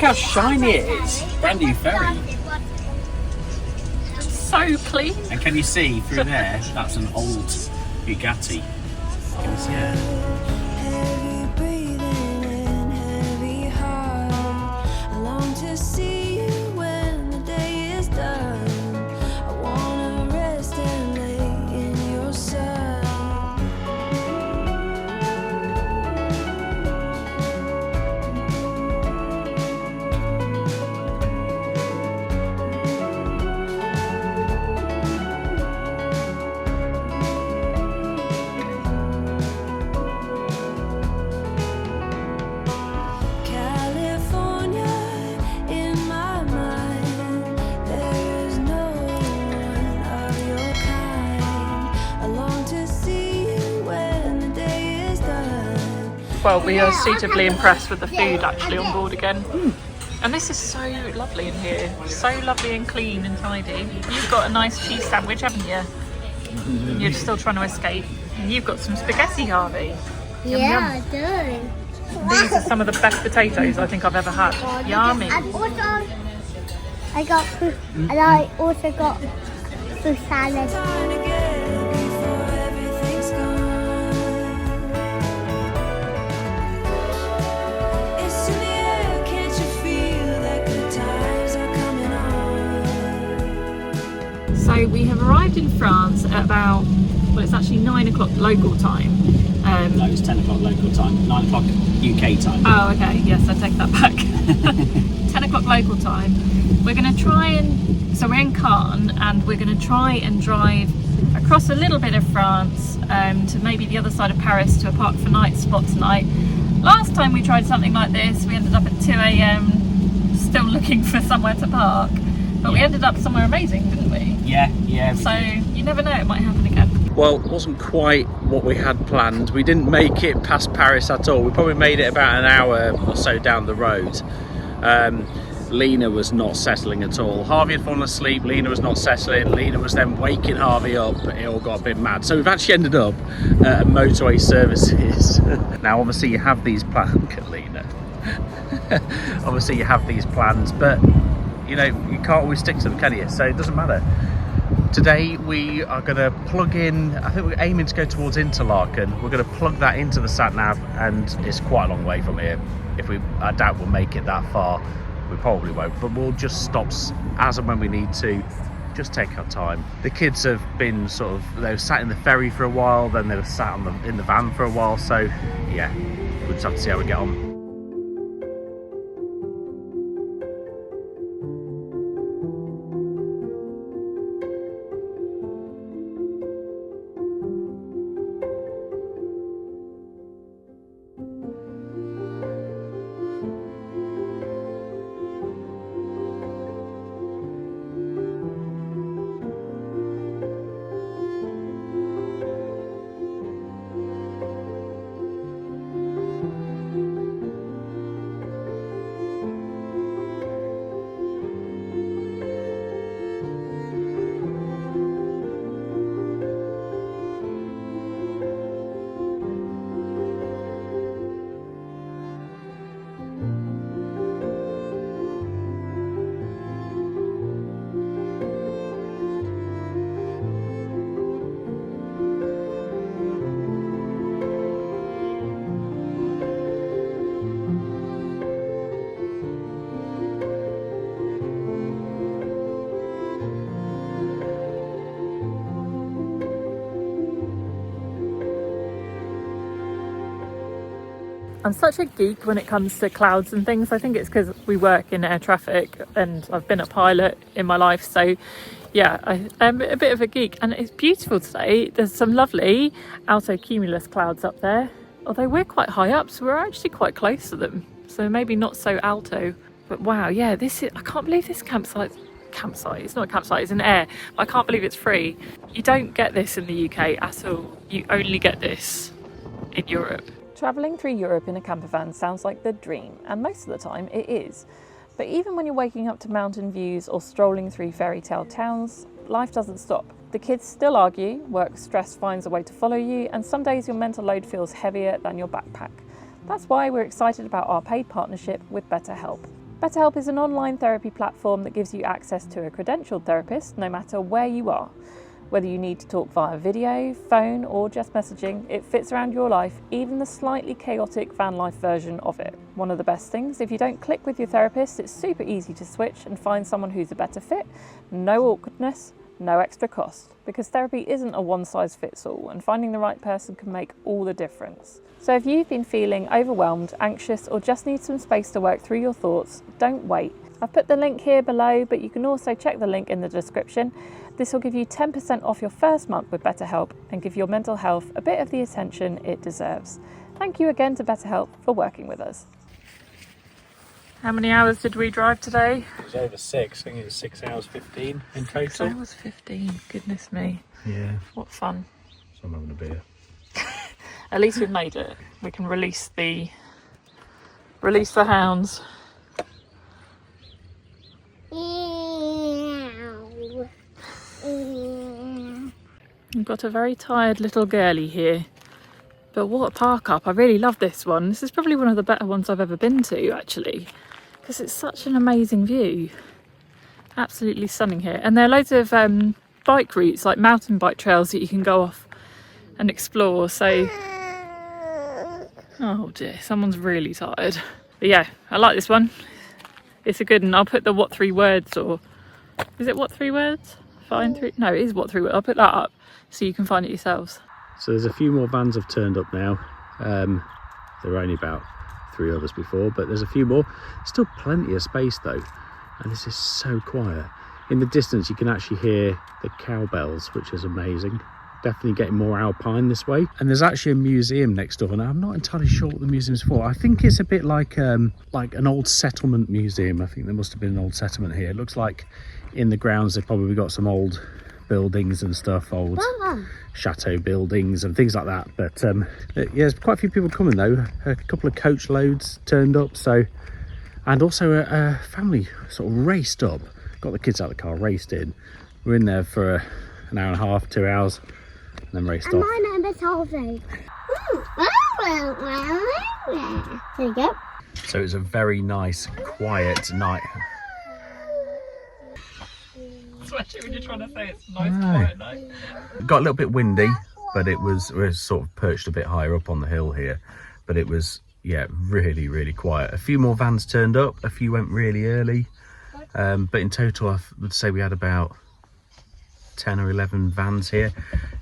how shiny it is. Brand new ferry. So clean. And can you see through there? That's an old Bugatti. Can you see it? Heavy breathing and heavy heart. I long to see you when the day is done. I wanna rest and lay in your sun. Well, we are suitably impressed with the food actually on board again. And this is so lovely in here. So lovely and clean and tidy. You've got a nice cheese sandwich, haven't you? You're still trying to escape. And you've got some spaghetti, Harvey. Yum, Yeah, yum. I do. These are some of the best potatoes I think I've ever had. Yummy. And also, I got fruit, and I also got fruit salad. Time to get before everything's gone. It's in the air, can't you feel that good times are coming on? So we have arrived in France at about, well, it's actually 9 o'clock local time. No, it's 10 o'clock local time, 9 o'clock UK time. Oh, okay. Yes, I take that back. 10 o'clock local time. We're going to try and, so we're in Caen, and we're going to try and drive across a little bit of France to maybe the other side of Paris to a park for night spot tonight. Last time we tried something like this, we ended up at 2 a.m. still looking for somewhere to park. But we ended up somewhere amazing, didn't we? Yeah. So you never know, it might happen again. Well, it wasn't quite what we had planned. We didn't make it past Paris at all. We probably made it about an hour or so down the road. Lena was not settling at all. Harvey had fallen asleep, Lena was not settling. Lena was then waking Harvey up. It all got a bit mad. So we've actually ended up at motorway services. Now, obviously you have these plans, look at Lena. Obviously you have these plans, but you know, you can't always stick to them, can you? So it doesn't matter. Today we are going to plug in, I think we're aiming to go towards Interlaken. We're going to plug that into the sat-nav, and it's quite a long way from here. I doubt we'll make it that far. We probably won't, but we'll just stop as and when we need to. Just take our time. The kids have been they were sat in the ferry for a while, then they were sat in the van for a while, so yeah, we'll just have to see how we get on. I'm such a geek when it comes to clouds and things. I think it's because we work in air traffic and I've been a pilot in my life. So yeah, I'm a bit of a geek, and it's beautiful today. There's some lovely altocumulus clouds up there. Although we're quite high up, so we're actually quite close to them. So maybe not so alto, but wow, yeah, I can't believe this campsite, it's not a campsite, it's an air. I can't believe it's free. You don't get this in the UK at all. You only get this in Europe. Travelling through Europe in a campervan sounds like the dream, and most of the time it is. But even when you're waking up to mountain views or strolling through fairy tale towns, life doesn't stop. The kids still argue, work stress finds a way to follow you, and some days your mental load feels heavier than your backpack. That's why we're excited about our paid partnership with BetterHelp. BetterHelp is an online therapy platform that gives you access to a credentialed therapist no matter where you are. Whether you need to talk via video, phone or just messaging, it fits around your life, even the slightly chaotic van life version of it. One of the best things, if you don't click with your therapist, it's super easy to switch and find someone who's a better fit, no awkwardness, no extra cost, because therapy isn't a one-size-fits-all and finding the right person can make all the difference. So if you've been feeling overwhelmed, anxious or just need some space to work through your thoughts, don't wait. I've put the link here below, but you can also check the link in the description. This will give you 10% off your first month with BetterHelp and give your mental health a bit of the attention it deserves. Thank you again to BetterHelp for working with us. How many hours did we drive today? It was over 6. I think it was 6 hours 15 in total. 6 hours 15, goodness me. Yeah. What fun. So I'm having a beer. At least we've made it. We can release the hounds. We've got a very tired little girlie here. But what a park up. I really love this one. This is probably one of the better ones I've ever been to, actually, because it's such an amazing view. Absolutely stunning here. And there are loads of bike routes, like mountain bike trails that you can go off and explore. So, oh dear, someone's really tired. But yeah, I like this one. It's a good one. I'll put the what 3 words, or is it what 3 words? Find 3? No, it is what 3 words. I'll put that up so you can find it yourselves. So there's a few more vans have turned up now. There were only about 3 others before, but there's a few more. Still plenty of space though, and this is so quiet. In the distance you can actually hear the cowbells, which is amazing. Definitely getting more alpine this way. And there's actually a museum next door, and I'm not entirely sure what the museum's for. I think it's a bit like an old settlement museum. I think there must have been an old settlement here. It looks like in the grounds they've probably got some old buildings and stuff, old chateau buildings and things like that. But yeah, there's quite a few people coming though. A couple of coach loads turned up, so, and also a family sort of raced up, got the kids out of the car, raced in. We're in there for an hour and a half, 2 hours, and then raced off. My name is Halsey. There you go. So it was a very nice quiet night. Especially when you're trying to say it's a nice quiet night. It got a little bit windy, but we were sort of perched a bit higher up on the hill here. But it was, yeah, really, really quiet. A few more vans turned up, a few went really early. But in total, I would say we had about 10 or 11 vans here.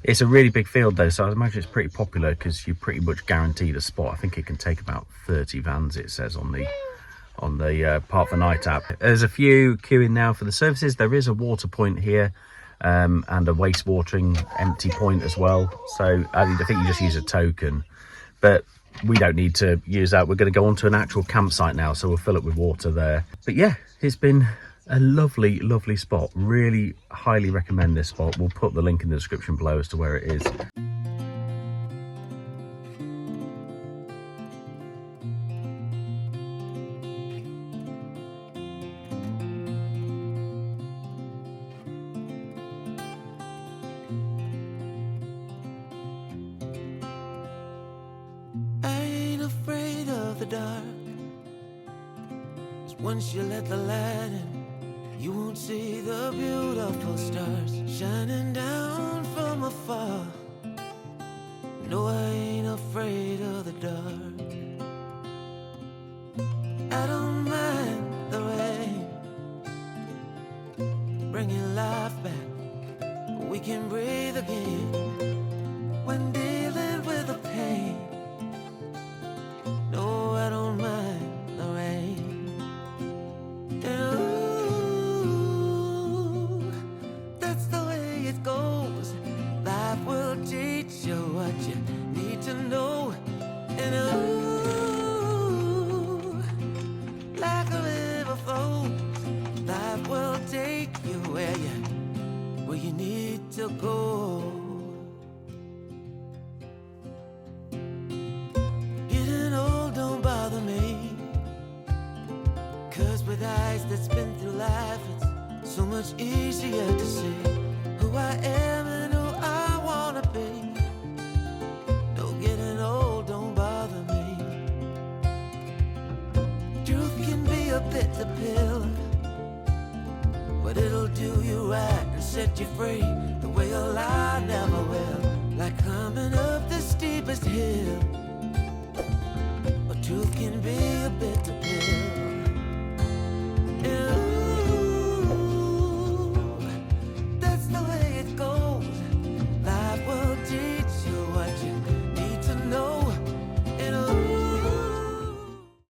It's a really big field though, so I imagine it's pretty popular because you're pretty much guaranteed a spot. I think it can take about 30 vans, it says on the Park for Night app. There's a few queuing now for the services. There is a water point here and a wastewatering empty point as well. So I think you just use a token, but we don't need to use that. We're going to go on to an actual campsite now, so we'll fill it with water there. But yeah, it's been a lovely, lovely spot. Really highly recommend this spot. We'll put the link in the description below as to where it is. Dark. 'Cause once you let the light in, you won't see the beautiful stars shining down from afar. No, I ain't afraid of the dark. I don't mind the rain, bringing life back. We can breathe again when dealing with the pain. No, I don't mind the rain. And ooh, that's the way it goes. Life will teach you what you need to know. And ooh, like a river flows, life will take you where you need to go. With eyes that's been through life, it's so much easier to see who I am and who I wanna be. No, getting old don't bother me. Truth can be a bitter pill, but it'll do you right and set you free the way a lie never will. Like climbing up the steepest hill.